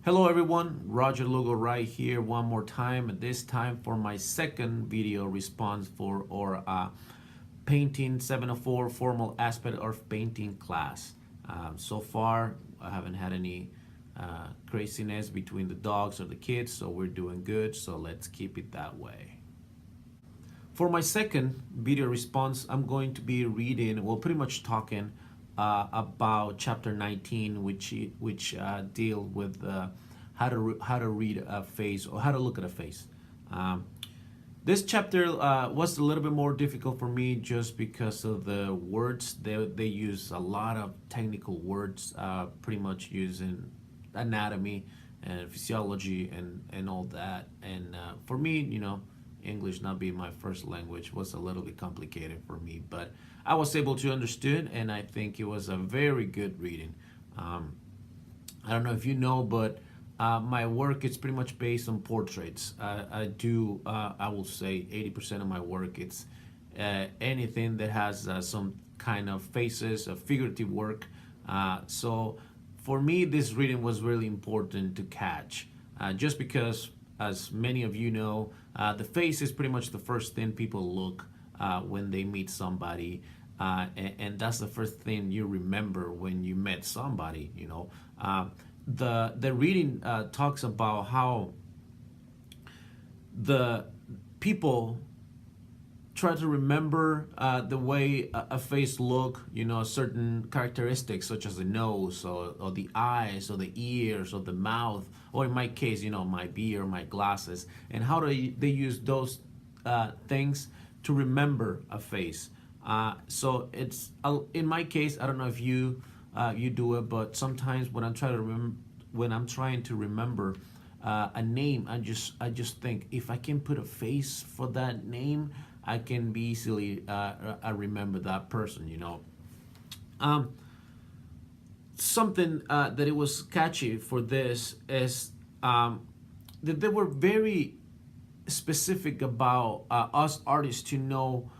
Hello everyone, Roger Lugo right here one more time, and this time for my second video response for our Painting 704 Formal Aspect of Painting class. So far, I haven't had any craziness between the dogs or the kids, so we're doing good, so let's keep it that way. For my second video response, I'm going to be reading, well, pretty much talking about chapter 19, which deal with how to read a face or how to look at a face. Um, this chapter was a little bit more difficult for me just because of the words. They use a lot of technical words, pretty much using anatomy and physiology and all that. And for me, English not being my first language was a little bit complicated for me, but I was able to understand, and I think it was a very good reading. Um, I don't know if you know, but my work is pretty much based on portraits. I will say 80% of my work, it's anything that has some kind of faces, figurative work. So for me, this reading was really important to catch, just because, as many of you know, the face is pretty much the first thing people look when they meet somebody. And that's the first thing you remember when you met somebody. The reading talks about how the people try to remember the way a face look, certain characteristics such as the nose or the eyes or the ears or the mouth, or in my case, my beard, my glasses, and how they use those things to remember a face. So it's in my case, I don't know if you do it, but sometimes when I'm trying to remember a name, I just think if I can put a face for that name, I can be easily I remember that person. Um, Something that it was catchy for this is that they were very specific about us artists to know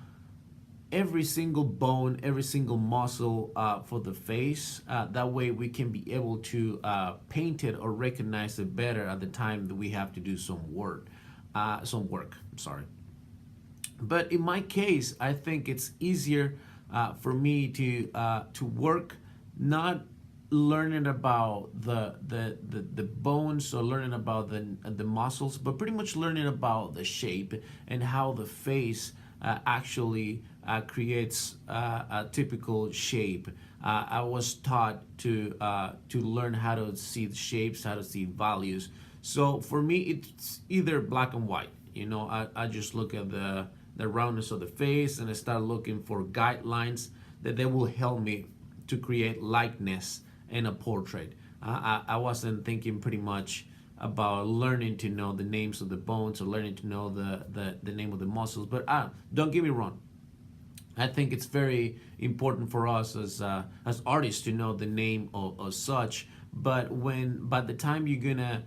every single bone, every single muscle for the face. That way we can be able to paint it or recognize it better at the time that we have to do some work. I'm sorry. But in my case, I think it's easier for me to work not learning about the bones or learning about the muscles, but pretty much learning about the shape and how the face actually creates a typical shape. I was taught to learn how to see the shapes, how to see values. So for me, it's either black and white. I just look at the roundness of the face and I start looking for guidelines that they will help me to create likeness in a portrait. I wasn't thinking pretty much about learning to know the names of the bones or learning to know the name of the muscles. But don't get me wrong. I think it's very important for us as artists to know the name of such. But by the time you're gonna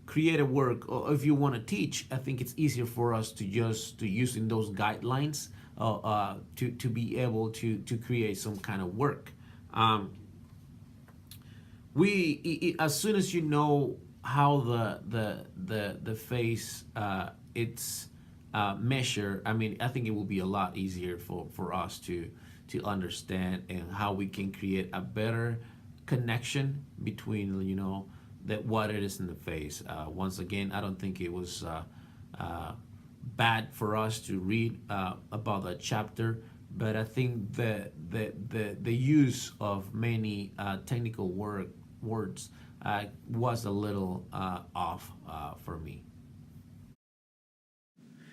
create a work, or if you want to teach, I think it's easier for us to just to using those guidelines to be able to create some kind of work. As soon as you know how the face it's measure, I mean, I think it will be a lot easier for us to understand and how we can create a better connection between that what it is in the face. Once again, I don't think it was bad for us to read about that chapter, but I think the use of many technical words was a little off for me.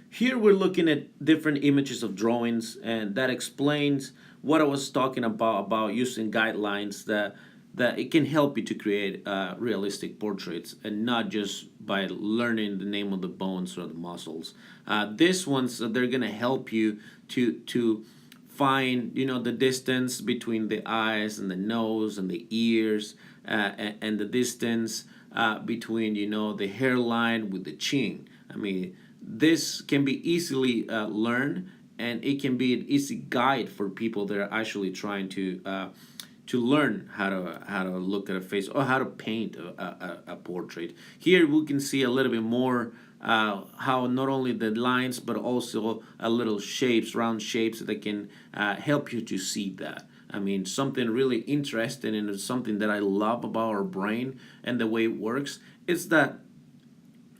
Here we're looking at different images of drawings, and that explains what I was talking about using guidelines that it can help you to create realistic portraits and not just by learning the name of the bones or the muscles. These ones, they're gonna help you to find the distance between the eyes and the nose and the ears, and the distance between the hairline with the chin. I mean, this can be easily learned, and it can be an easy guide for people that are actually trying to learn how to look at a face or how to paint a portrait. Here we can see a little bit more how not only the lines but also a little shapes, round shapes that can help you to see that. I mean, something really interesting and it's something that I love about our brain and the way it works is that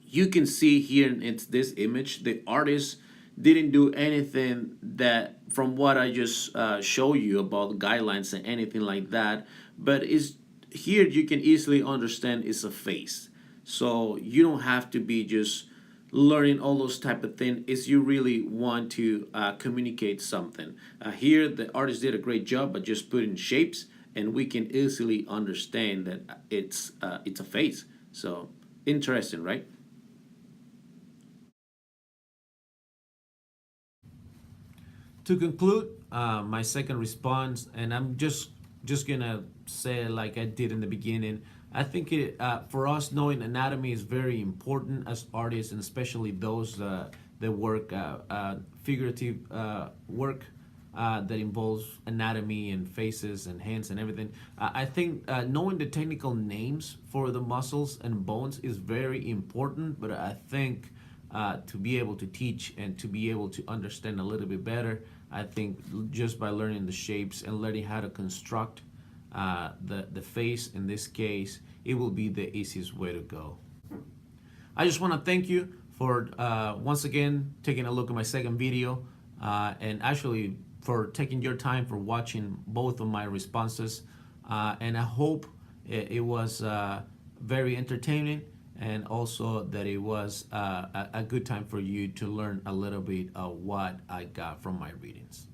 you can see here in this image the artist didn't do anything that from what I just show you about guidelines and anything like that, but is here you can easily understand it's a face, so you don't have to be just learning all those type of things if you really want to communicate something. Here the artist did a great job by just putting shapes and we can easily understand that it's a face. So interesting, right? To conclude my second response, and I'm just gonna say like I did in the beginning, I think for us knowing anatomy is very important as artists, and especially those that work figurative work that involves anatomy and faces and hands and everything. I think knowing the technical names for the muscles and bones is very important, but I think to be able to teach and to be able to understand a little bit better, I think just by learning the shapes and learning how to construct the face in this case, it will be the easiest way to go. I just want to thank you for once again taking a look at my second video and actually for taking your time for watching both of my responses. And I hope it was very entertaining and also that it was a good time for you to learn a little bit of what I got from my readings.